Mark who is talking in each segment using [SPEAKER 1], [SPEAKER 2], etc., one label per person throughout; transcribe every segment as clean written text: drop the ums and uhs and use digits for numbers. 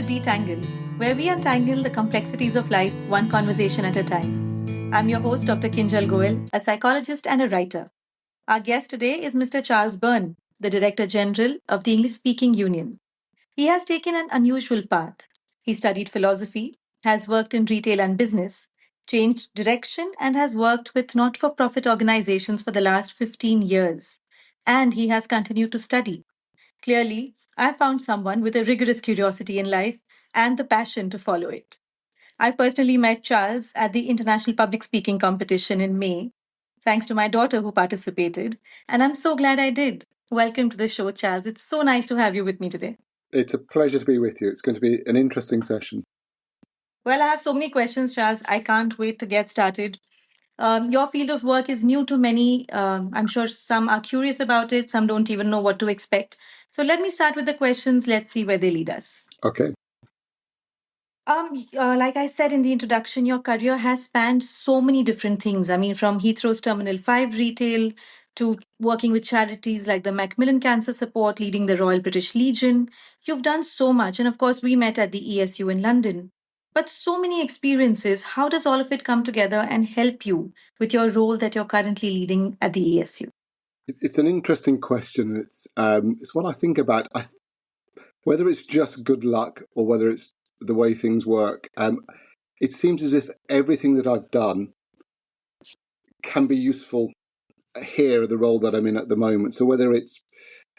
[SPEAKER 1] Detangle, where we untangle the complexities of life one conversation at a time. I'm your host, Dr. Kinjal Goel, a psychologist and a writer. Our guest today is Mr. Charles Byrne, the Director General of the English Speaking Union. He has taken an unusual path. He studied philosophy, has worked in retail and business, changed direction, and has worked with not for profit organizations for the last 15 years. And he has continued to study. Clearly, I found someone with a rigorous curiosity in life and the passion to follow it. I personally met Charles at the International Public Speaking Competition in May, thanks to my daughter who participated, and I'm so glad I did. Welcome to the show, Charles. It's so nice to have you with me today.
[SPEAKER 2] It's a pleasure to be with you. It's going to be an interesting session.
[SPEAKER 1] Well, I have so many questions, Charles. I can't wait to get started. Your field of work is new to many. I'm sure some are curious about it, some don't even know what to expect. So let me start with the questions. Let's see where they lead us.
[SPEAKER 2] Okay.
[SPEAKER 1] Like I said in the introduction, your career has spanned so many different things. I mean, from Heathrow's Terminal 5 retail to working with charities like the Macmillan Cancer Support, leading the Royal British Legion. You've done so much. And of course, we met at the ESU in London. But so many experiences. How does all of it come together and help you with your role that you're currently leading at the ESU?
[SPEAKER 2] It's an interesting question. It's what I think about. Whether it's just good luck or whether it's the way things work. It seems as if everything that I've done can be useful here, the role that I'm in at the moment. So whether it's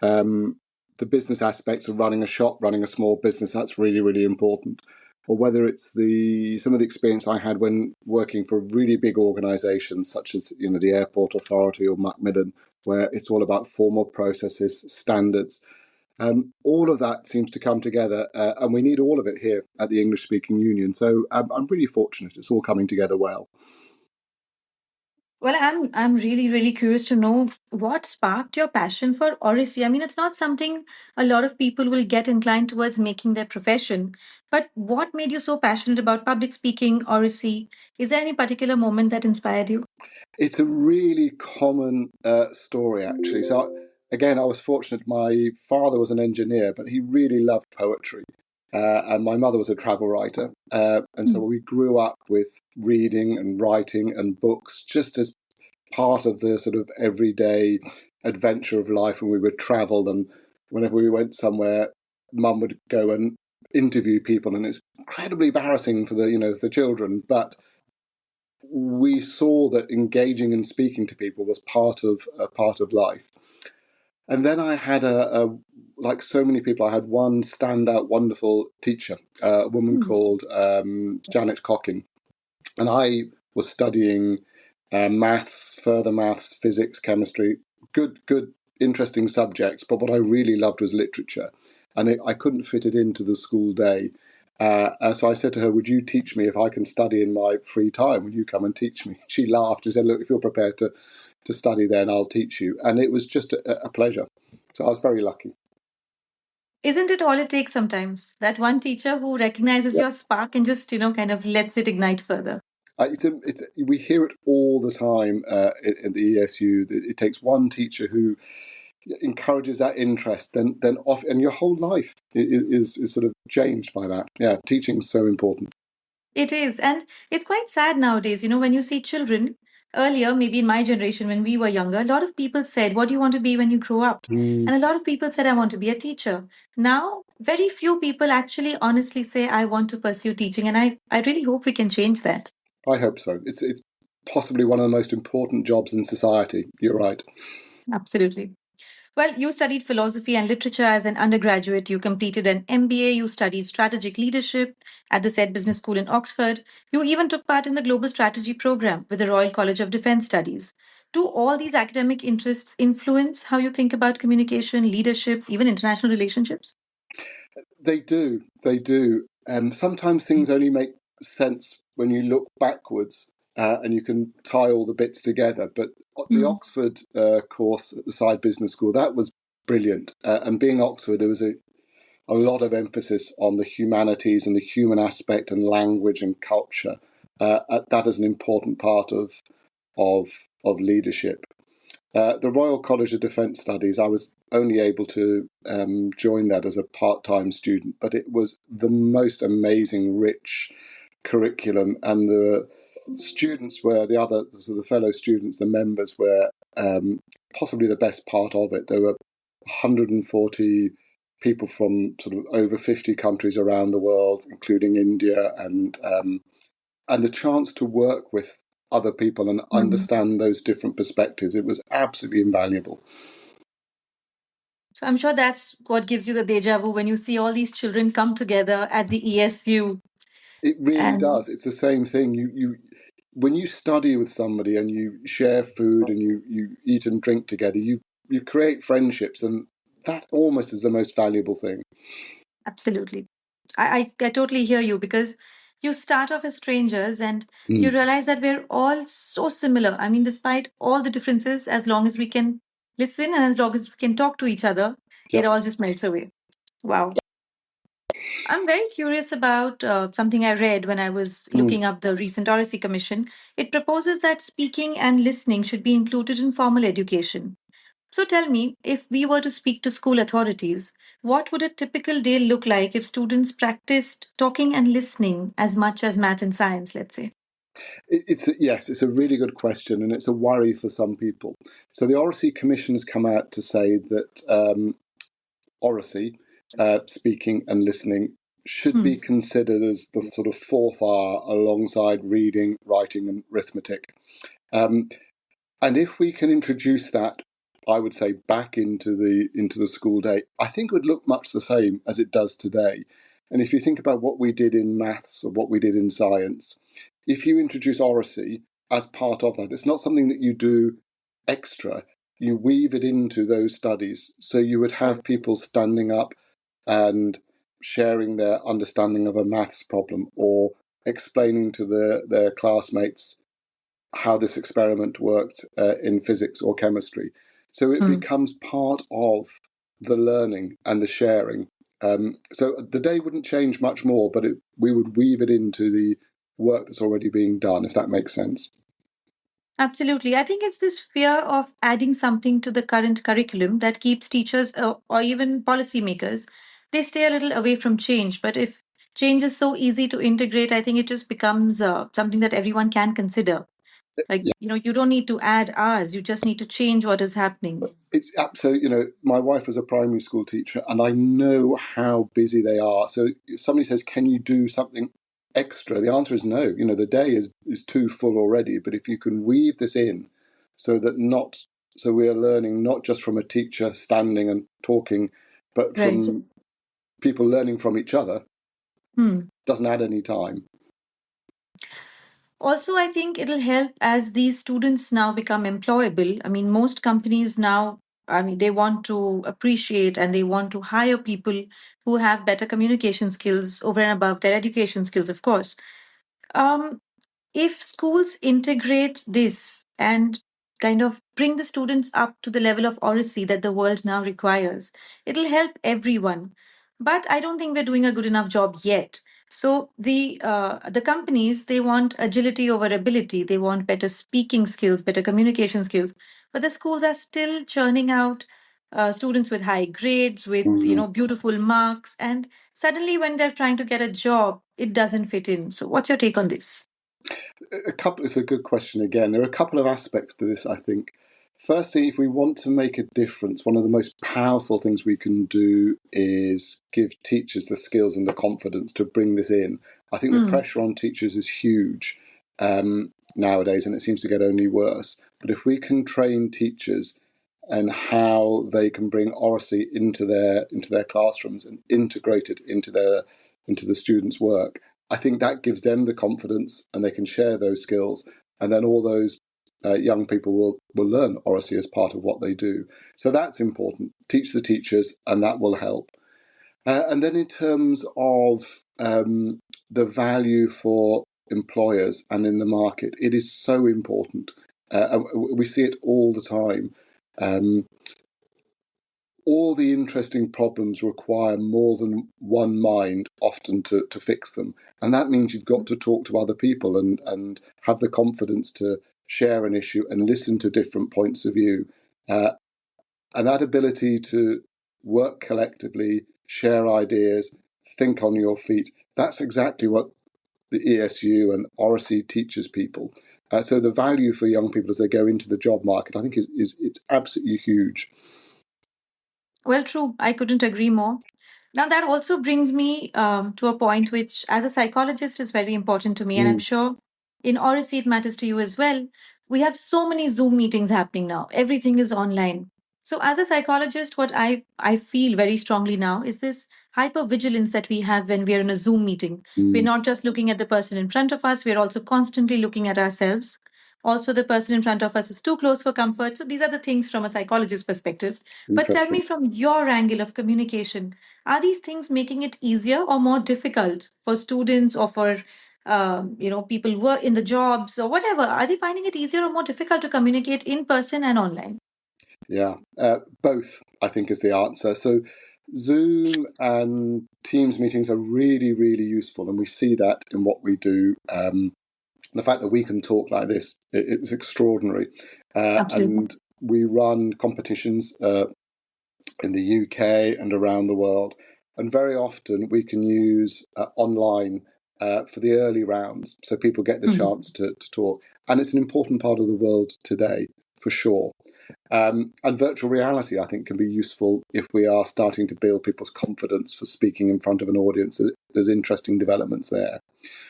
[SPEAKER 2] the business aspects of running a shop, running a small business, that's really, really important. Or whether it's some of the experience I had when working for really big organisations such as the Airport Authority or Macmillan, where it's all about formal processes, standards. All of that seems to come together, and we need all of it here at the English Speaking Union. So I'm really fortunate. It's all coming together well.
[SPEAKER 1] Well, I'm really, really curious to know what sparked your passion for Oracy. I mean, it's not something a lot of people will get inclined towards making their profession. But what made you so passionate about public speaking, Oracy? Is there any particular moment that inspired you?
[SPEAKER 2] It's a really common story, actually. So, again, I was fortunate. My father was an engineer, but he really loved poetry. And my mother was a travel writer. And so we grew up with reading and writing and books just as part of the sort of everyday adventure of life when we would travel. And whenever we went somewhere, Mum would go and interview people. And it's incredibly embarrassing for the children. But we saw that engaging and speaking to people was part of life. And then I had like so many people, I had one standout, wonderful teacher, a woman called Janet Cocking, and I was studying maths, further maths, physics, chemistry, good, interesting subjects. But what I really loved was literature, and I couldn't fit it into the school day. So I said to her, would you teach me if I can study in my free time? Would you come and teach me? She laughed. She said, look, if you're prepared to study, then I'll teach you. And it was just a pleasure. So I was very lucky.
[SPEAKER 1] Isn't it all it takes sometimes? That one teacher who recognizes your spark and just, kind of lets it ignite further.
[SPEAKER 2] We hear it all the time in the ESU. It takes one teacher who encourages that interest, then off, and your whole life is sort of changed by that. Yeah, teaching is so important.
[SPEAKER 1] It is. And it's quite sad nowadays, when you see children. Earlier, maybe in my generation, when we were younger, a lot of people said, what do you want to be when you grow up? And a lot of people said, I want to be a teacher. Now, very few people actually honestly say, I want to pursue teaching. And I really hope we can change that.
[SPEAKER 2] I hope so. It's possibly one of the most important jobs in society. You're right.
[SPEAKER 1] Absolutely. Well, you studied philosophy and literature as an undergraduate. You completed an MBA. You studied strategic leadership at the said business school in Oxford. You even took part in the global strategy program with the Royal College of Defence Studies. Do all these academic interests influence how you think about communication, leadership, even international relationships?
[SPEAKER 2] They do. They do. And sometimes things only make sense when you look backwards. And you can tie all the bits together. But the Oxford course at the Side Business School, that was brilliant. And being Oxford, there was a lot of emphasis on the humanities and the human aspect and language and culture. That is an important part of leadership. The Royal College of Defence Studies, I was only able to join that as a part-time student, but it was the most amazing, rich curriculum, and the students were the fellow students, the members were possibly the best part of it. There were 140 people from sort of over 50 countries around the world, including India, and the chance to work with other people and understand those different perspectives. It was absolutely invaluable.
[SPEAKER 1] So I'm sure that's what gives you the deja vu when you see all these children come together at the ESU.
[SPEAKER 2] It really
[SPEAKER 1] And
[SPEAKER 2] does. It's the same thing. You when you study with somebody and you share food and you eat and drink together, you create friendships, and that almost is the most valuable thing.
[SPEAKER 1] absolutely. I totally hear you, because you start off as strangers and you
[SPEAKER 2] Mm.
[SPEAKER 1] realize that we're all so similar. I mean, despite all the differences, as long as we can listen and as long as we can talk to each other, it
[SPEAKER 2] Yep.
[SPEAKER 1] all just melts away. Wow. I'm very curious about something I read when I was
[SPEAKER 2] Mm.
[SPEAKER 1] looking up the recent Oracy Commission. It proposes that speaking and listening should be included in formal education. So tell me, if we were to speak to school authorities, what would a typical day look like if students practiced talking and listening as much as math and science, let's say?
[SPEAKER 2] Yes, it's a really good question, and it's a worry for some people. So the Oracy Commission has come out to say that Oracy, speaking and listening, should
[SPEAKER 1] Hmm.
[SPEAKER 2] be considered as the sort of fourth R alongside reading, writing, and arithmetic. Um, and if we can introduce that, I would say, back into the school day, I think it would look much the same as it does today. And if you think about what we did in maths or what we did in science, if you introduce oracy as part of that, it's not something that you do extra. You weave it into those studies. So you would have people standing up and sharing their understanding of a maths problem, or explaining to their classmates how this experiment worked in physics or chemistry. So it
[SPEAKER 1] Hmm.
[SPEAKER 2] becomes part of the learning and the sharing. So the day wouldn't change much more, but we would weave it into the work that's already being done, if that makes sense.
[SPEAKER 1] Absolutely. I think it's this fear of adding something to the current curriculum that keeps teachers or even policymakers, they stay a little away from change. But if change is so easy to integrate, I think it just becomes something that everyone can consider. Like,
[SPEAKER 2] Yeah.
[SPEAKER 1] you don't need to add hours, you just need to change what is happening.
[SPEAKER 2] It's absolutely, my wife was a primary school teacher, and I know how busy they are. So if somebody says, can you do something extra? The answer is no. The day is too full already. But if you can weave this in so that so we are learning not just from a teacher standing and talking, but
[SPEAKER 1] Right.
[SPEAKER 2] from people learning from each other,
[SPEAKER 1] Hmm.
[SPEAKER 2] doesn't add any time.
[SPEAKER 1] Also, I think it'll help as these students now become employable. I mean, most companies now, I mean, they want to appreciate and they want to hire people who have better communication skills over and above their education skills, of course. Um, if schools integrate this and kind of bring the students up to the level of oracy that the world now requires, it'll help everyone. But I don't think we're doing a good enough job yet. So the companies, they want agility over ability. They want better speaking skills, better communication skills. But the schools are still churning out students with high grades, with
[SPEAKER 2] Mm.
[SPEAKER 1] beautiful marks, and suddenly when they're trying to get a job, it doesn't fit in. So what's your take on this?
[SPEAKER 2] It's a good question again. There are a couple of aspects to this, I think. Firstly, if we want to make a difference, one of the most powerful things we can do is give teachers the skills and the confidence to bring this in. I think the
[SPEAKER 1] Hmm.
[SPEAKER 2] pressure on teachers is huge nowadays, and it seems to get only worse. But if we can train teachers and how they can bring oracy into their classrooms and integrate it into the students' work, I think that gives them the confidence, and they can share those skills, and then all those young people will learn oracy as part of what they do. So that's important. Teach the teachers, and that will help. And then in terms of the value for employers and in the market, it is so important. We see it all the time. Um, all the interesting problems require more than one mind often to fix them. And that means you've got to talk to other people and have the confidence to share an issue and listen to different points of view. And that ability to work collectively, share ideas, think on your feet, that's exactly what the ESU and Oracy teaches people. So the value for young people as they go into the job market, I think, is it's absolutely huge.
[SPEAKER 1] Well, true. I couldn't agree more. Now, that also brings me to a point which, as a psychologist, is very important to me. And I'm
[SPEAKER 2] Mm,
[SPEAKER 1] sure in Odyssey, it matters to you as well. We have so many Zoom meetings happening now, everything is online. So, as a psychologist, what I feel very strongly now is this hypervigilance that we have when we're in a Zoom meeting. We're
[SPEAKER 2] mm,
[SPEAKER 1] not just looking at the person in front of us, we're also constantly looking at ourselves. Also, the person in front of us is too close for comfort. So, these are the things from a psychologist's perspective. But tell
[SPEAKER 2] interesting.
[SPEAKER 1] me from your angle of communication, are these things making it easier or more difficult for students or for people who are in the jobs or whatever? Are they finding it easier or more difficult to communicate in person and online?
[SPEAKER 2] Yeah, both, I think, is the answer. So Zoom and Teams meetings are really, really useful, and we see that in what we do. The fact that we can talk like this, it's extraordinary.
[SPEAKER 1] Absolutely.
[SPEAKER 2] And we run competitions in the UK and around the world. And very often we can use online for the early rounds so people get the
[SPEAKER 1] Mhm.
[SPEAKER 2] chance to talk. And it's an important part of the world today, for sure. And virtual reality, I think, can be useful if we are starting to build people's confidence for speaking in front of an audience. There's interesting developments there.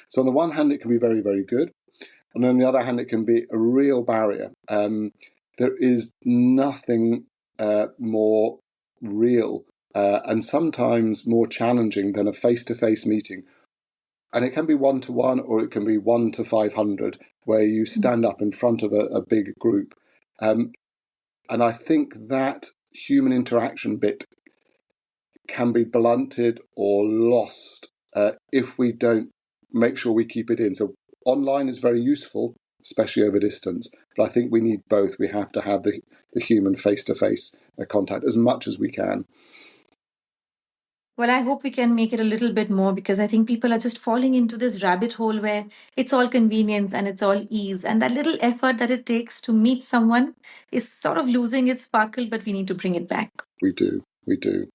[SPEAKER 2] So, on the one hand, it can be very, very good. And on the other hand, it can be a real barrier. There is nothing more real and sometimes more challenging than a face to face meeting. And it can be 1-to-1 or it can be 1-to-500, where you stand up in front of a big group. And I think that human interaction bit can be blunted or lost if we don't make sure we keep it in. So online is very useful, especially over distance. But I think we need both. We have to have the human face-to-face contact as much as we can.
[SPEAKER 1] Well, I hope we can make it a little bit more because I think people are just falling into this rabbit hole where it's all convenience and it's all ease. And that little effort that it takes to meet someone is sort of losing its sparkle, but we need to bring it back.
[SPEAKER 2] We do. We do.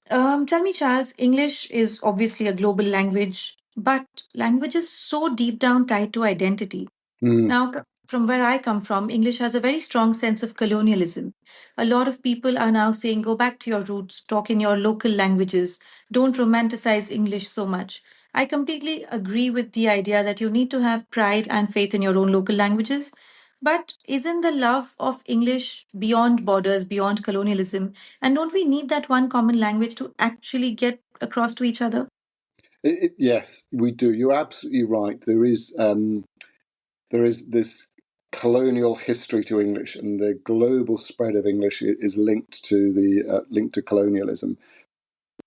[SPEAKER 1] Tell me, Charles, English is obviously a global language, but language is so deep down tied to identity.
[SPEAKER 2] Mm,
[SPEAKER 1] Now, from where I come from, English has a very strong sense of colonialism. A lot of people are now saying, go back to your roots, talk in your local languages, don't romanticize English so much. I completely agree with the idea that you need to have pride and faith in your own local languages. But isn't the love of English beyond borders, beyond colonialism? And don't we need that one common language to actually get across to each other?
[SPEAKER 2] yes, we do. You're absolutely right. There is this colonial history to English, and the global spread of English is linked to colonialism.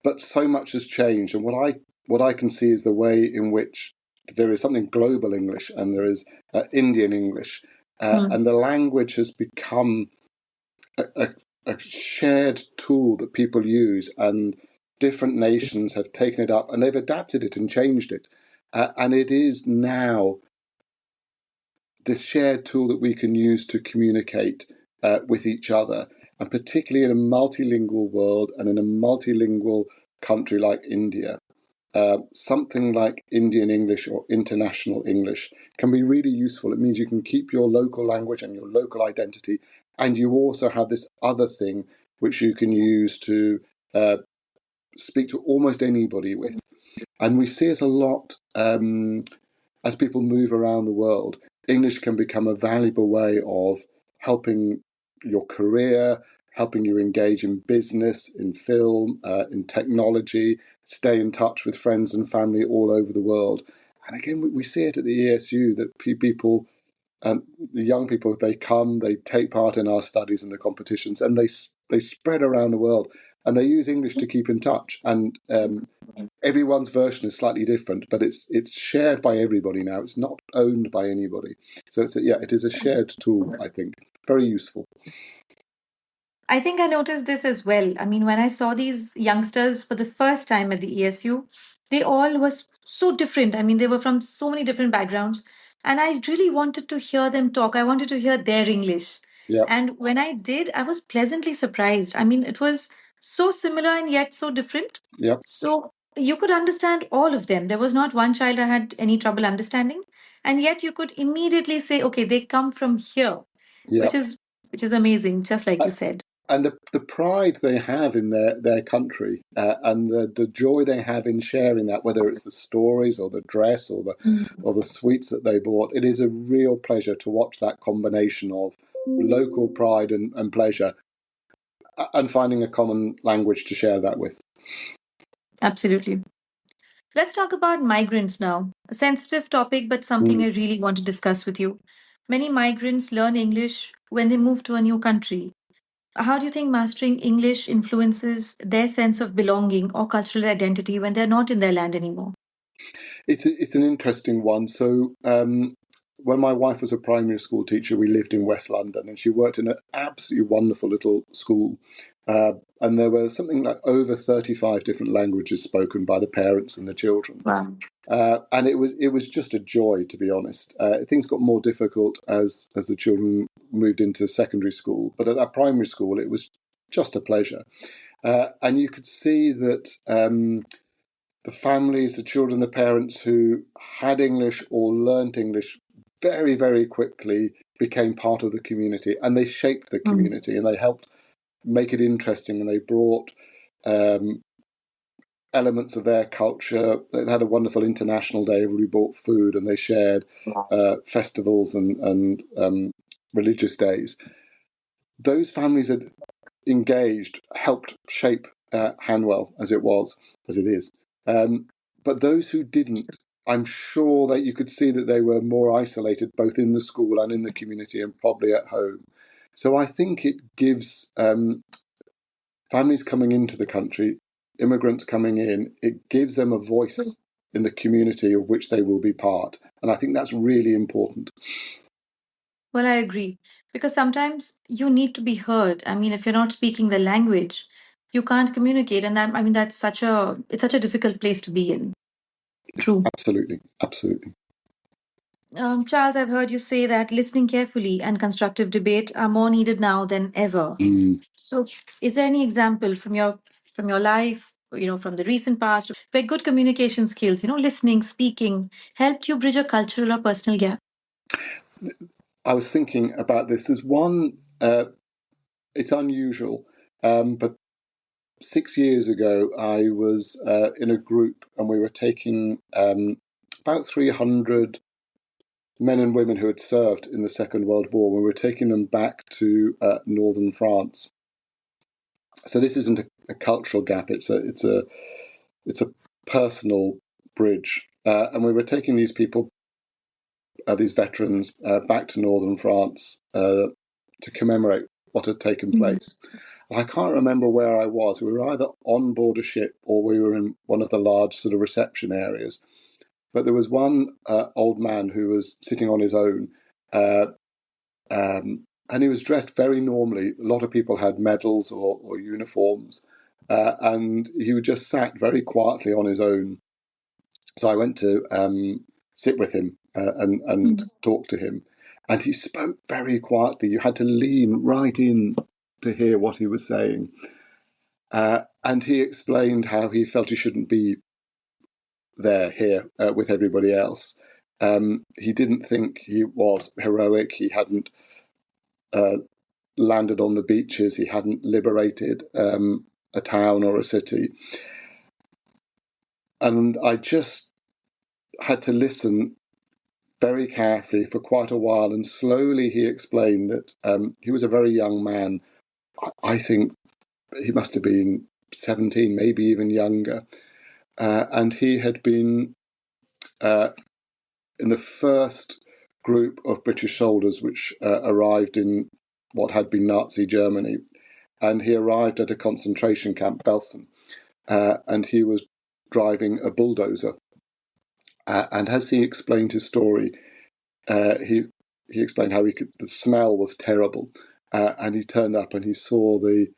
[SPEAKER 2] But so much has changed, and what I can see is the way in which there is something global English and there is Indian English,
[SPEAKER 1] Hmm.
[SPEAKER 2] and the language has become a, a shared tool that people use, and different nations have taken it up and they've adapted it and changed it, and it is now this shared tool that we can use to communicate with each other, and particularly in a multilingual world and in a multilingual country like India. Something like Indian English or international English can be really useful. It means you can keep your local language and your local identity, and you also have this other thing which you can use to speak to almost anybody with. And we see it a lot as people move around the world. English can become a valuable way of helping your career, helping you engage in business, in film, in technology, stay in touch with friends and family all over the world. And again, we see it at the ESU that people, the young people, they come, they take part in our studies and the competitions, and they spread around the world, and they use English to keep in touch. And everyone's version is slightly different, but it's shared by everybody now. It's not owned by anybody. So it is a shared tool. I think very useful.
[SPEAKER 1] I think I noticed this as well. I mean, when I saw these youngsters for the first time at the ESU, they all was so different. I mean, they were from so many different backgrounds, and I really wanted to hear them talk. I wanted to hear their English.
[SPEAKER 2] Yeah.
[SPEAKER 1] And when I did, I was pleasantly surprised. I mean, it was so similar and yet so different.
[SPEAKER 2] Yeah.
[SPEAKER 1] So you could understand all of them. There was not one child I had any trouble understanding. And yet you could immediately say, okay, they come from here,
[SPEAKER 2] Yeah.
[SPEAKER 1] which is amazing, just like you said.
[SPEAKER 2] And the pride they have in their country, and the joy they have in sharing that, whether it's the stories or the dress or the sweets that they bought, it is a real pleasure to watch that combination of local pride and pleasure, and finding a common language to share that with.
[SPEAKER 1] Absolutely. Let's talk about migrants now. A sensitive topic, but something
[SPEAKER 2] Mm.
[SPEAKER 1] I really want to discuss with you. Many migrants learn English when they move to a new country. How do you think mastering English influences their sense of belonging or cultural identity when they're not in their land anymore?
[SPEAKER 2] It's an interesting one. So when my wife was a primary school teacher, we lived in West London, and she worked in an absolutely wonderful little school. And there were something like over 35 different languages spoken by the parents and the children.
[SPEAKER 1] Wow.
[SPEAKER 2] And it was just a joy, to be honest. Things got more difficult as the children moved into secondary school, but at that primary school, it was just a pleasure. And you could see that the families, the children, the parents who had English or learnt English very, very quickly became part of the community, and they shaped the
[SPEAKER 1] Mm.
[SPEAKER 2] community, and they helped make it interesting, and they brought elements of their culture. They had a wonderful international day. Everybody brought food, and they shared festivals and religious days. Those families had engaged, helped shape Hanwell as it is. But those who didn't, I'm sure that you could see that they were more isolated, both in the school and in the community, and probably at home. So I think it gives families coming into the country, immigrants coming in, it gives them a voice in the community of which they will be part. And I think that's really important.
[SPEAKER 1] Well, I agree. Because sometimes you need to be heard. I mean, if you're not speaking the language, you can't communicate. And I mean, it's such a difficult place to be in. True.
[SPEAKER 2] Absolutely, absolutely.
[SPEAKER 1] Charles, I've heard you say that listening carefully and constructive debate are more needed now than ever.
[SPEAKER 2] Mm.
[SPEAKER 1] So, is there any example from your life, from the recent past, where good communication skills, listening, speaking, helped you bridge a cultural or personal gap?
[SPEAKER 2] I was thinking about this. There's one, it's unusual, but 6 years ago, I was in a group, and we were taking about 300 men and women who had served in the Second World War. We were taking them back to northern France. So this isn't a cultural gap; it's a personal bridge. And we were taking these people, these veterans, back to northern France to commemorate what had taken
[SPEAKER 1] Mm.
[SPEAKER 2] place. I can't remember where I was. We were either on board a ship or we were in one of the large sort of reception areas. But there was one old man who was sitting on his own, uh, and he was dressed very normally. A lot of people had medals or uniforms, and he just sat very quietly on his own. So I went to sit with him and
[SPEAKER 1] Mm.
[SPEAKER 2] talk to him, and he spoke very quietly. You had to lean right in to hear what he was saying. And he explained how he felt he shouldn't be here with everybody else. He didn't think he was heroic. He hadn't landed on the beaches. He hadn't liberated a town or a city. And I just had to listen very carefully for quite a while. And slowly he explained that he was a very young man. I think he must have been 17, maybe even younger. And he had been in the first group of British soldiers which arrived in what had been Nazi Germany. And he arrived at a concentration camp, Belsen, and he was driving a bulldozer. And as he explained his story, he explained how the smell was terrible. And he turned up and he saw the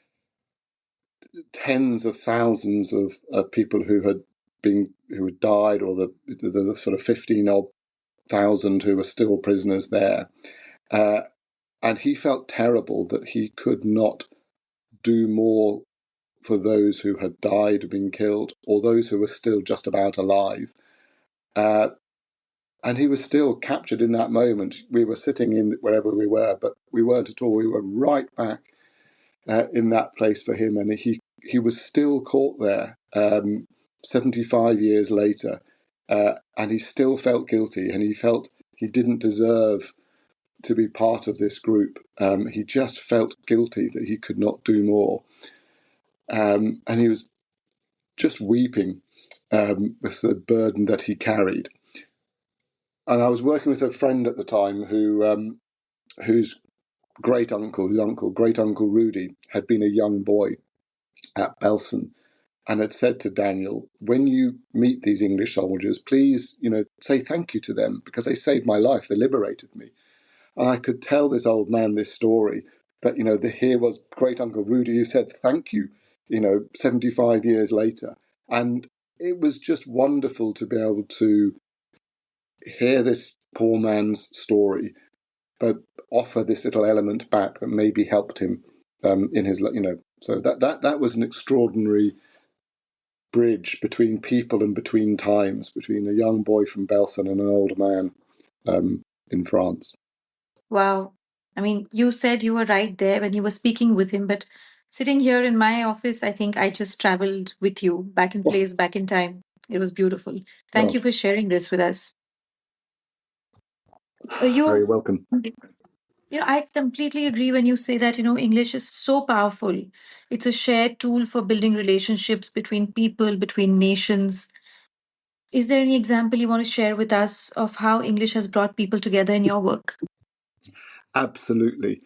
[SPEAKER 2] tens of thousands of people who had died, or the sort of 15 odd thousand who were still prisoners there. And he felt terrible that he could not do more for those who had died or been killed, or those who were still just about alive. And he was still captured in that moment. We were sitting in wherever we were, but we weren't at all. We were right back in that place for him, and he was still caught there 75 years later, and he still felt guilty, and he felt he didn't deserve to be part of this group. He just felt guilty that he could not do more, and he was just weeping with the burden that he carried. And I was working with a friend at the time whose great uncle Rudy, had been a young boy at Belsen, and had said to Daniel, when you meet these English soldiers, please, say thank you to them, because they saved my life, they liberated me. And I could tell this old man this story, that, here was great uncle Rudy who said thank you, 75 years later. And it was just wonderful to be able to hear this poor man's story, but offer this little element back that maybe helped him in his, so that was an extraordinary bridge between people and between times, between a young boy from Belsen and an older man in France.
[SPEAKER 1] Wow. I mean, you said you were right there when you were speaking with him, but sitting here in my office, I think I just traveled with you back in place, back in time. It was beautiful. Thank you for sharing this with us.
[SPEAKER 2] Very welcome.
[SPEAKER 1] I completely agree when you say that, English is so powerful. It's a shared tool for building relationships between people, between nations. Is there any example you want to share with us of how English has brought people together in your work?
[SPEAKER 2] Absolutely.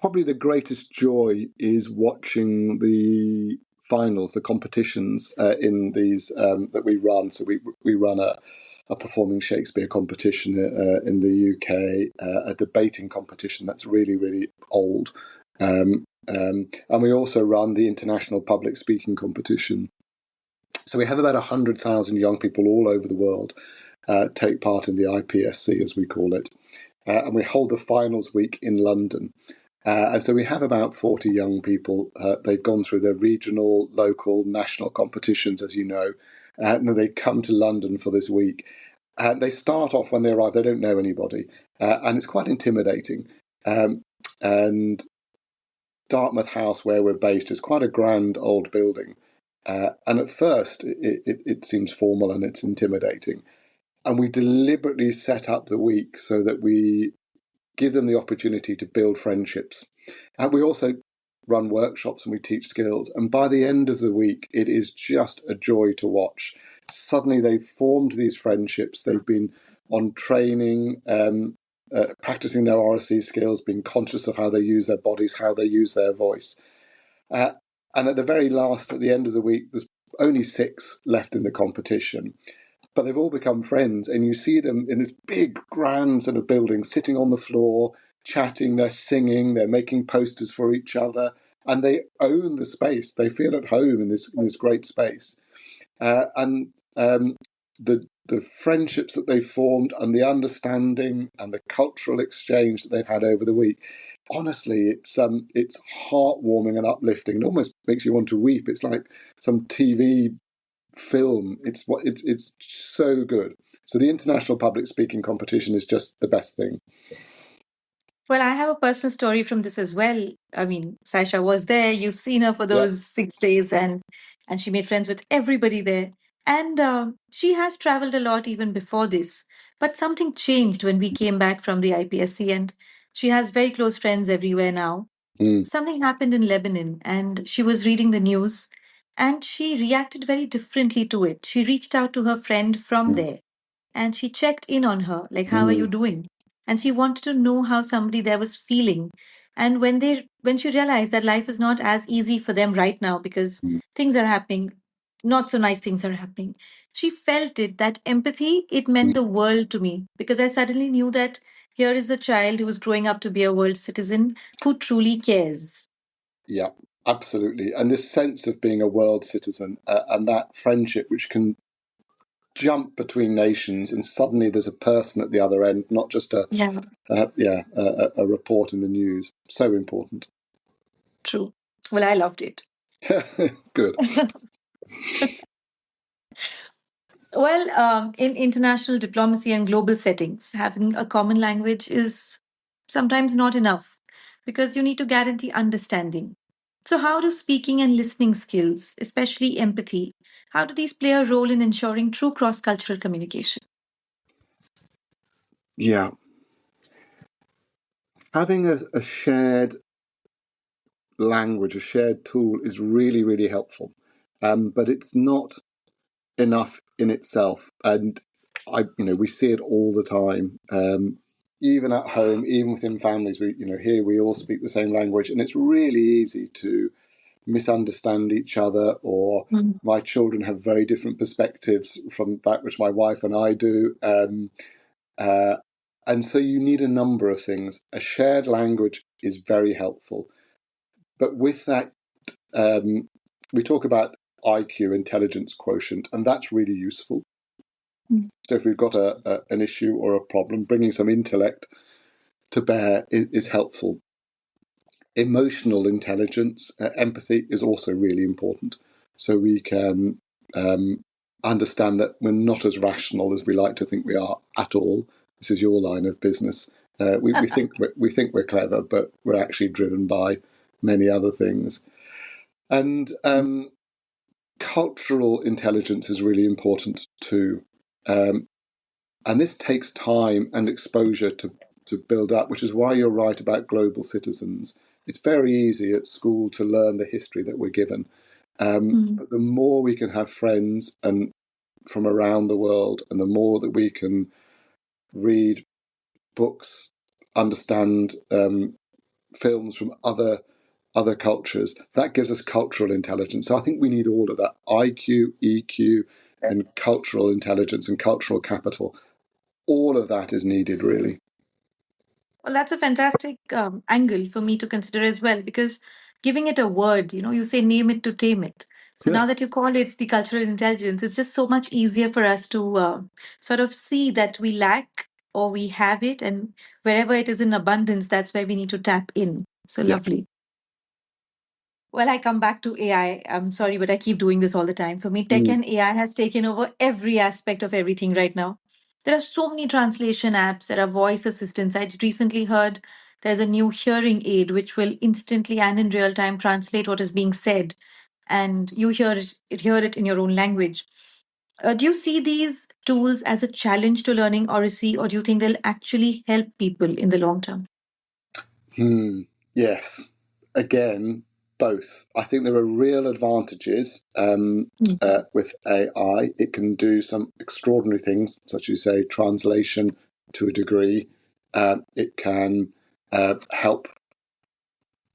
[SPEAKER 2] Probably the greatest joy is watching the finals, the competitions in these that we run. So we run a performing Shakespeare competition in the UK, a debating competition that's really, really old. And we also run the international public speaking competition. So we have about 100,000 young people all over the world take part in the IPSC, as we call it. And we hold the finals week in London. And so we have about 40 young people. They've gone through their regional, local, national competitions, as you know. And then they come to London for this week. And they start off when they arrive, they don't know anybody. And it's quite intimidating. And Dartmouth House, where we're based, is quite a grand old building. And at first, it seems formal and it's intimidating. And we deliberately set up the week so that we give them the opportunity to build friendships. And we also run workshops and we teach skills. And by the end of the week, it is just a joy to watch. Suddenly they've formed these friendships. They've been on training, practicing their Oracy skills, being conscious of how they use their bodies, how they use their voice. And at the very last, at the end of the week, there's only 6 left in the competition. But they've all become friends, and you see them in this big, grand sort of building, sitting on the floor, chatting, they're singing, they're making posters for each other, and they own the space. They feel at home in this great space. And the friendships that they've formed and the understanding and the cultural exchange that they've had over the week, honestly, it's heartwarming and uplifting. It almost makes you want to weep. It's like some TV film. It's so good. So the international public speaking competition is just the best thing.
[SPEAKER 1] Well, I have a personal story from this as well. I mean, Sasha was there. You've seen her for those 6 days, and she made friends with everybody there. And she has traveled a lot even before this. But something changed when we came back from the IPSC, and she has very close friends everywhere now. Something happened in Lebanon, and she was reading the news, and she reacted very differently to it. She reached out to her friend from there, and she checked in on her, like, how are you doing? And she wanted to know how somebody there was feeling. And when she realized that life is not as easy for them right now because things are happening, not so nice things are happening, she felt it, that empathy, it meant the world to me, because I suddenly knew that here is a child who is growing up to be a world citizen who truly cares.
[SPEAKER 2] Yeah, absolutely. And this sense of being a world citizen and that friendship, which can jump between nations, and suddenly there's a person at the other end, not just a report in the news. So important.
[SPEAKER 1] True. Well, I loved it.
[SPEAKER 2] Good.
[SPEAKER 1] Well, in international diplomacy and global settings, having a common language is sometimes not enough because you need to guarantee understanding. So, how do speaking and listening skills, especially empathy, how do these play a role in ensuring true cross cultural communication?
[SPEAKER 2] Yeah. Having a shared language, a shared tool is really, really helpful. But it's not enough in itself. And we see it all the time. Even at home, even within families, here we all speak the same language, and it's really easy to misunderstand each other, or
[SPEAKER 1] Mm.
[SPEAKER 2] my children have very different perspectives from that which my wife and I do. And so you need a number of things. A shared language is very helpful. But with that, we talk about IQ, intelligence quotient, and that's really useful.
[SPEAKER 1] Mm.
[SPEAKER 2] So if we've got an issue or a problem, bringing some intellect to bear is helpful. Emotional intelligence, empathy is also really important. So we can understand that we're not as rational as we like to think we are at all. This is your line of business. We think we're clever, but we're actually driven by many other things. And cultural intelligence is really important too. And this takes time and exposure to build up, which is why you're right about global citizens. It's very easy at school to learn the history that we're given. But the more we can have friends and from around the world, and the more that we can read books, understand films from other cultures, that gives us cultural intelligence. So I think we need all of that: IQ, EQ, and cultural intelligence and cultural capital. All of that is needed, really.
[SPEAKER 1] Well, that's a fantastic angle for me to consider as well, because giving it a word, you say name it to tame it. So now that you call it the cultural intelligence, it's just so much easier for us to sort of see that we lack or we have it, and wherever it is in abundance, that's where we need to tap in. So
[SPEAKER 2] Yeah.
[SPEAKER 1] lovely. Well, I come back to AI. I'm sorry, but I keep doing this all the time. For me, tech
[SPEAKER 2] Mm.
[SPEAKER 1] and AI has taken over every aspect of everything right now. There are so many translation apps, there are voice assistants. I recently heard there's a new hearing aid which will instantly and in real time translate what is being said, and you hear it in your own language. Do you see these tools as a challenge to learning Oracy, or do you think they'll actually help people in the long term?
[SPEAKER 2] Yes. Again, both. I think there are real advantages
[SPEAKER 1] Mm.
[SPEAKER 2] with AI. It can do some extraordinary things, such as, say, translation to a degree. It can help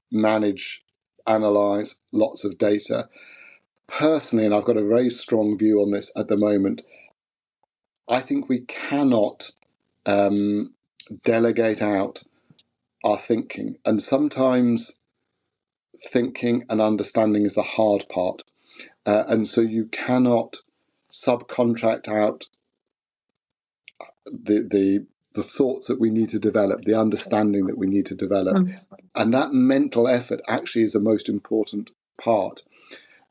[SPEAKER 2] manage, analyze lots of data. Personally, and I've got a very strong view on this at the moment, I think we cannot delegate out our thinking. And sometimes thinking and understanding is the hard part. And so you cannot subcontract out the thoughts that we need to develop, the understanding that we need to develop. And that mental effort actually is the most important part.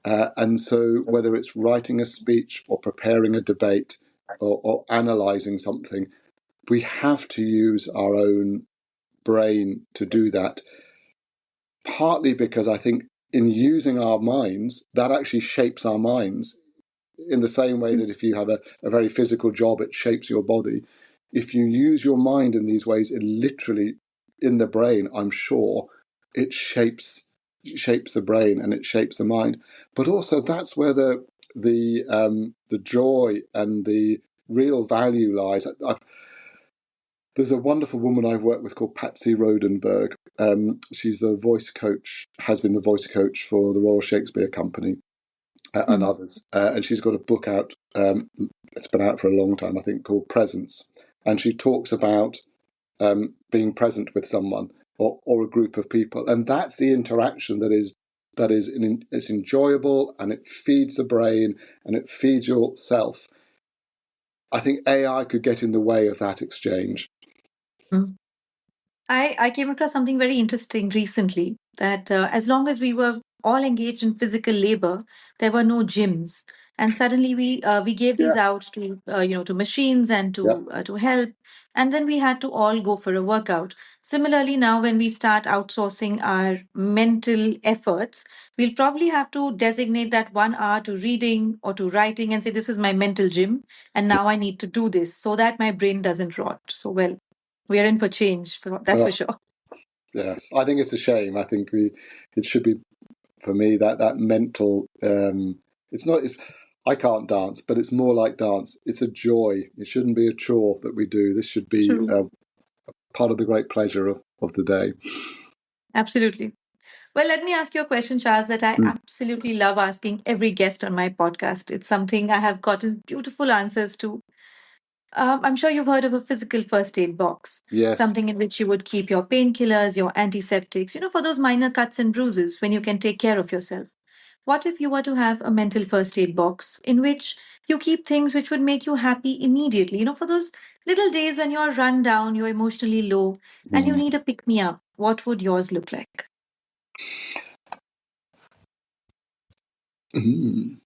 [SPEAKER 2] And so whether it's writing a speech or preparing a debate or analysing something, we have to use our own brain to do that. Partly because I think in using our minds, that actually shapes our minds in the same way that if you have a very physical job, it shapes your body. If you use your mind in these ways, it literally, in the brain, I'm sure, it shapes the brain and it shapes the mind. But also that's where the joy and the real value lies. There's a wonderful woman I've worked with called Patsy Rodenberg. She's the voice coach, has been the voice coach for the Royal Shakespeare Company and others. And she's got a book out, it's been out for a long time, I think, called Presence. And she talks about being present with someone or a group of people. And that's the interaction it's enjoyable, and it feeds the brain and it feeds yourself. I think AI could get in the way of that exchange.
[SPEAKER 1] Mm. I came across something very interesting recently that as long as we were all engaged in physical labor, there were no gyms. And suddenly we gave these
[SPEAKER 2] Yeah,
[SPEAKER 1] out to to machines and
[SPEAKER 2] yeah,
[SPEAKER 1] to help, and then we had to all go for a workout. Similarly, now when we start outsourcing our mental efforts, we'll probably have to designate that 1 hour to reading or to writing and say this is my mental gym, and now I need to do this so that my brain doesn't rot. So well, we are in for change, that's for
[SPEAKER 2] oh,
[SPEAKER 1] sure.
[SPEAKER 2] yes. I think it's a shame. I think it should be, for me, that mental. It's not. It's, I can't dance, but it's more like dance. It's a joy. It shouldn't be a chore that we do. This should be
[SPEAKER 1] True.
[SPEAKER 2] part of the great pleasure of the day.
[SPEAKER 1] Absolutely. Well, let me ask you a question, Charles, that I
[SPEAKER 2] Mm.
[SPEAKER 1] absolutely love asking every guest on my podcast. It's something I have gotten beautiful answers to. I'm sure you've heard of a physical first aid box,
[SPEAKER 2] Yes.
[SPEAKER 1] something in which you would keep your painkillers, your antiseptics, for those minor cuts and bruises when you can take care of yourself. What if you were to have a mental first aid box in which you keep things which would make you happy immediately? For those little days when you're run down, you're emotionally low, and you
[SPEAKER 2] Mm.
[SPEAKER 1] need a pick me up, what would yours look like?
[SPEAKER 2] Mm.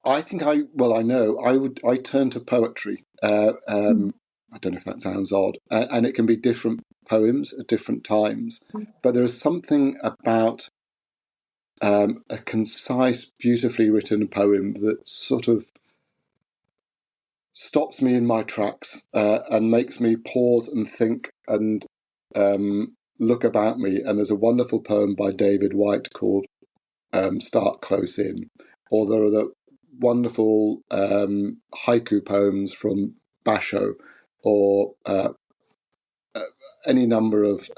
[SPEAKER 2] I think I know I turn to poetry.
[SPEAKER 1] Mm.
[SPEAKER 2] I don't know if that sounds odd, and it can be different poems at different times. But there is something about a concise, beautifully written poem that sort of stops me in my tracks and makes me pause and think and look about me. And there's a wonderful poem by David White called Start Close In, or there are the wonderful haiku poems from Basho, or any number of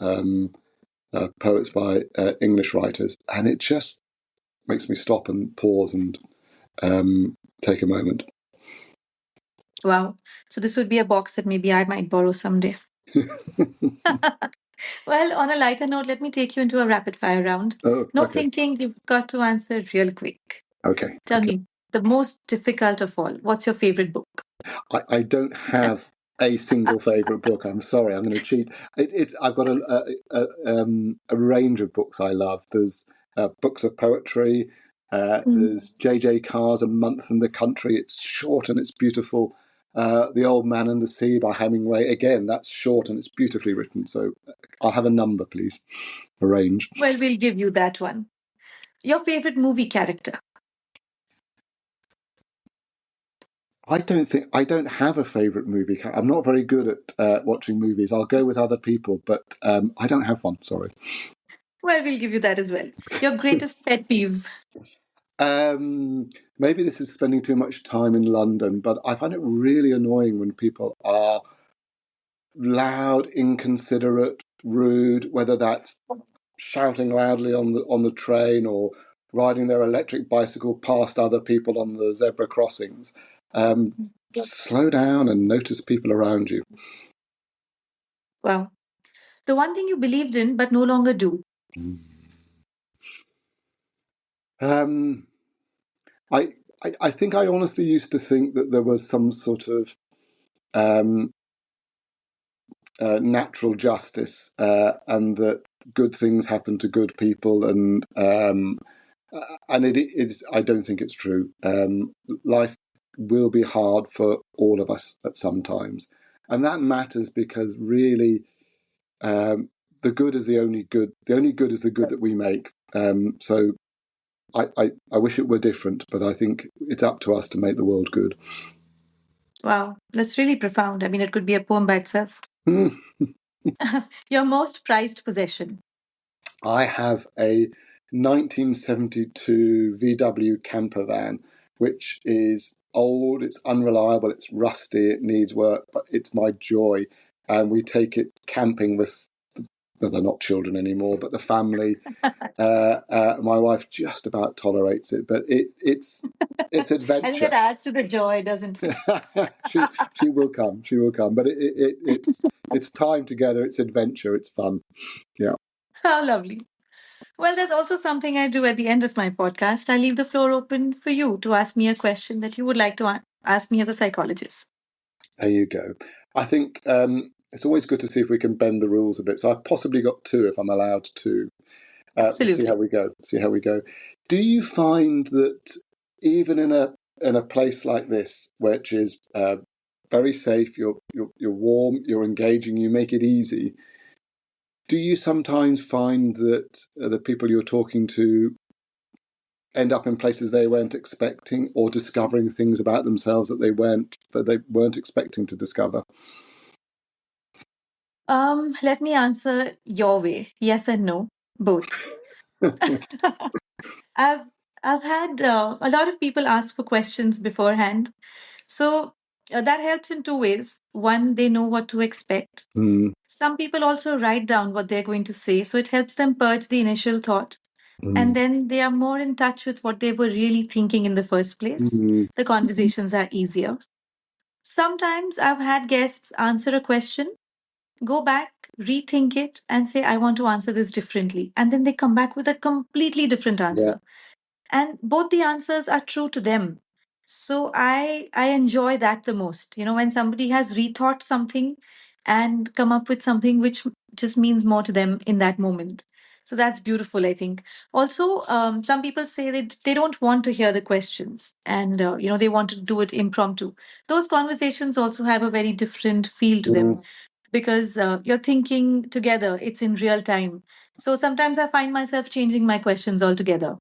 [SPEAKER 2] poets by English writers, and it just makes me stop and pause and take a moment.
[SPEAKER 1] Wow. So this would be a box that maybe I might borrow someday. Well, on a lighter note, let me take you into a rapid fire round.
[SPEAKER 2] Oh,
[SPEAKER 1] No
[SPEAKER 2] okay,
[SPEAKER 1] thinking, you've got to answer real quick.
[SPEAKER 2] okay,
[SPEAKER 1] Tell
[SPEAKER 2] okay.
[SPEAKER 1] me, the most difficult of all, what's your favorite book?
[SPEAKER 2] I don't have a single favourite book. I'm sorry, I'm going to cheat. I've got a range of books I love. There's books of poetry.
[SPEAKER 1] Mm.
[SPEAKER 2] There's J.J. Carr's A Month in the Country. It's short and it's beautiful. The Old Man and the Sea by Hemingway. Again, that's short and it's beautifully written. So I'll have a number, please. A range.
[SPEAKER 1] Well, we'll give you that one. Your favorite movie character?
[SPEAKER 2] I don't have a favourite movie. I'm not very good at watching movies. I'll go with other people, but I don't have one. Sorry.
[SPEAKER 1] Well, we'll give you that as well. Your greatest pet peeve?
[SPEAKER 2] Maybe this is spending too much time in London, but I find it really annoying when people are loud, inconsiderate, rude, whether that's shouting loudly on the train or riding their electric bicycle past other people on the zebra crossings. Just slow down and notice people around you.
[SPEAKER 1] Wow. The one thing you believed in but no longer do?
[SPEAKER 2] Um, I, I think I honestly used to think that there was some sort of um, natural justice and that good things happen to good people, and it is. I don't think it's true. Life will be hard for all of us at some times, and that matters because really, the good is the only good. The only good is the good that we make. So I wish it were different, but I think it's up to us to make the world good.
[SPEAKER 1] Wow, that's really profound. I mean, it could be a poem by itself.
[SPEAKER 2] Hmm.
[SPEAKER 1] Your most prized possession?
[SPEAKER 2] I have a 1972 VW camper van, which is old, it's unreliable, it's rusty, it needs work, but it's my joy. And we take it camping with, well, they're not children anymore, but the family. My wife just about tolerates it, but it's
[SPEAKER 1] I think that
[SPEAKER 2] adventure.
[SPEAKER 1] adds to the joy, doesn't it?
[SPEAKER 2] She will come, she will come. But it's time together, it's adventure, it's fun. Yeah.
[SPEAKER 1] How lovely. Well, there's also something I do at the end of my podcast. I leave the floor open for you to ask me a question that you would like to Ask me as a psychologist.
[SPEAKER 2] There you go. I think it's always good to see if we can bend the rules a bit. So I've possibly got two, if I'm allowed to. We'll see how
[SPEAKER 1] Absolutely.
[SPEAKER 2] we go. See how we go. Do you find that even in a place like this, which is very safe, you're warm, you're engaging, you make it easy. Do you sometimes find that the people you're talking to end up in places they weren't expecting, or discovering things about themselves that they weren't expecting to discover?
[SPEAKER 1] Let me answer your way. Yes and no, both. I've I've had a lot of people ask for questions beforehand, so that helps in two ways. One, they know what to expect.
[SPEAKER 2] Mm,
[SPEAKER 1] Some people also write down what they're going to say, so it helps them purge the initial thought, and
[SPEAKER 2] mm,
[SPEAKER 1] then they are more in touch with what they were really thinking in the first place.
[SPEAKER 2] mm,
[SPEAKER 1] The conversations are easier. Sometimes I've had guests answer a question, go back, rethink it, and say, I want to answer this differently. And then they come back with a completely different
[SPEAKER 2] yeah.
[SPEAKER 1] answer. And both the answers are true to them. So I enjoy that the most. You know, when somebody has rethought something and come up with something which just means more to them in that moment. So that's beautiful, I think. Also, some people say that they don't want to hear the questions, and they want to do it impromptu. Those conversations also have a very different feel to them
[SPEAKER 2] Mm,
[SPEAKER 1] because you're thinking together. It's in real time. So sometimes I find myself changing my questions altogether.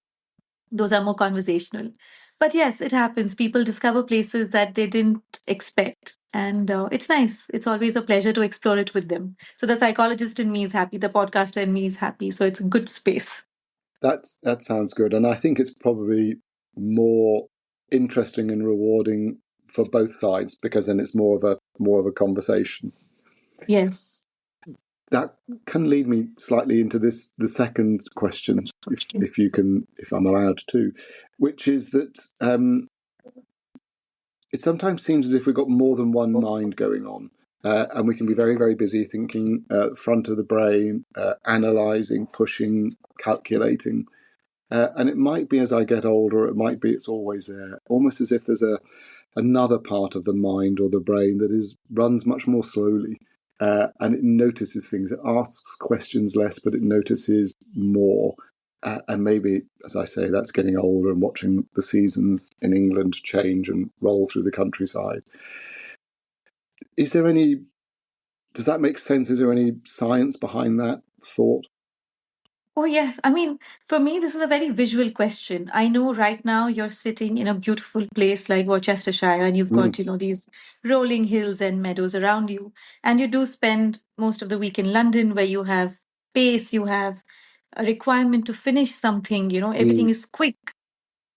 [SPEAKER 1] Those are more conversational. But yes, it happens. People discover places that they didn't expect. And it's nice. It's always a pleasure to explore it with them. So the psychologist in me is happy. The podcaster in me is happy. So it's a good space.
[SPEAKER 2] that sounds good, and I think it's probably more interesting and rewarding for both sides, because then it's more of a conversation.
[SPEAKER 1] Yes.
[SPEAKER 2] That can lead me slightly into the second question, if I'm allowed to, which is that it sometimes seems as if we've got more than one mind going on. And we can be very, very busy thinking front of the brain, analysing, pushing, calculating. And it might be as I get older, it might be it's always there, almost as if there's another part of the mind or the brain that runs much more slowly. And it notices things. It asks questions less, but it notices more. And maybe, as I say, that's getting older and watching the seasons in England change and roll through the countryside. Is there any? Does that make sense? Is there any science behind that thought?
[SPEAKER 1] Oh, yes. I mean, for me, this is a very visual question. I know right now you're sitting in a beautiful place like Worcestershire, and you've
[SPEAKER 2] Mm,
[SPEAKER 1] got, these rolling hills and meadows around you. And you do spend most of the week in London where you have pace, you have a requirement to finish something,
[SPEAKER 2] mm,
[SPEAKER 1] everything is quick.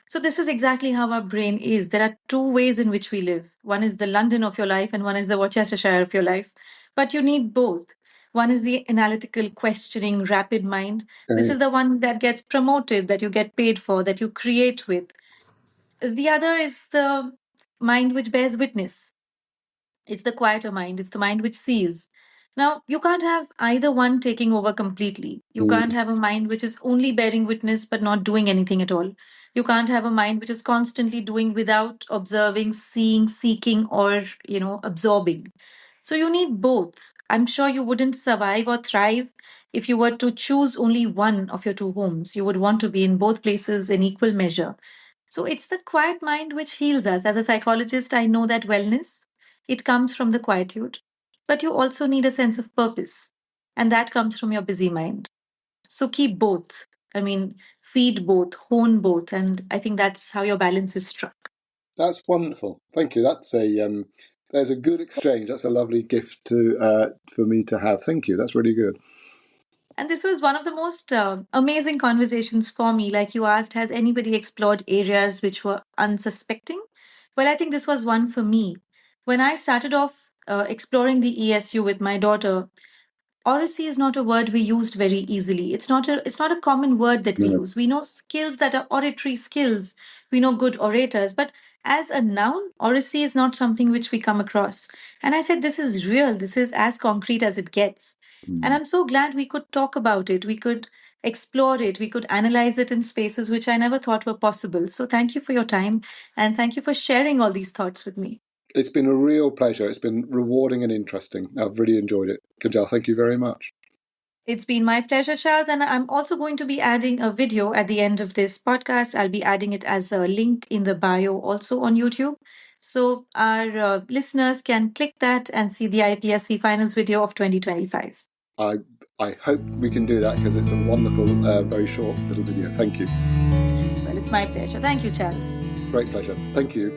[SPEAKER 1] So, this is exactly how our brain is. There are two ways in which we live. One is the London of your life, and one is the Worcestershire of your life. But you need both. One is the analytical, questioning, rapid mind. This
[SPEAKER 2] okay.
[SPEAKER 1] is the one that gets promoted, that you get paid for, that you create with. The other is the mind which bears witness. It's the quieter mind, it's the mind which sees. Now, you can't have either one taking over completely. You can't
[SPEAKER 2] Mm,
[SPEAKER 1] have a mind which is only bearing witness but not doing anything at all. You can't have a mind which is constantly doing without observing, seeing, seeking, or, absorbing. So you need both. I'm sure you wouldn't survive or thrive if you were to choose only one of your two homes. You would want to be in both places in equal measure. So it's the quiet mind which heals us. As a psychologist, I know that wellness, it comes from the quietude, but you also need a sense of purpose, and that comes from your busy mind. So keep both. I mean, feed both, hone both, and I think that's how your balance is struck.
[SPEAKER 2] that's wonderful. Thank you. There's a good exchange. That's a lovely gift to for me to have. Thank you. That's really good.
[SPEAKER 1] And this was one of the most amazing conversations for me. Like you asked, has anybody explored areas which were unsuspecting? Well, I think this was one for me. When I started off exploring the ESU with my daughter, Oracy is not a word we used very easily. It's not a common word that we
[SPEAKER 2] No.
[SPEAKER 1] use. We know skills that are oratory skills. We know good orators, but as a noun, oracy is not something which we come across. And I said, this is real. This is as concrete as it gets. And
[SPEAKER 2] Mm.
[SPEAKER 1] I'm so glad we could talk about it. We could explore it, we could analyze it in spaces which I never thought were possible. So thank you for your time, and thank you for sharing all these thoughts with me.
[SPEAKER 2] It's been a real pleasure. It's been rewarding and interesting. I've really enjoyed it. Kinjal, thank you very much.
[SPEAKER 1] It's been my pleasure, Charles, and I'm also going to be adding a video at the end of this podcast. I'll be adding it as a link in the bio also on YouTube. So our listeners can click that and see the IPSC finals video of 2025.
[SPEAKER 2] I hope we can do that because it's a wonderful, very short little video. Thank you.
[SPEAKER 1] Well, it's my pleasure. Thank you, Charles.
[SPEAKER 2] Great pleasure. Thank you.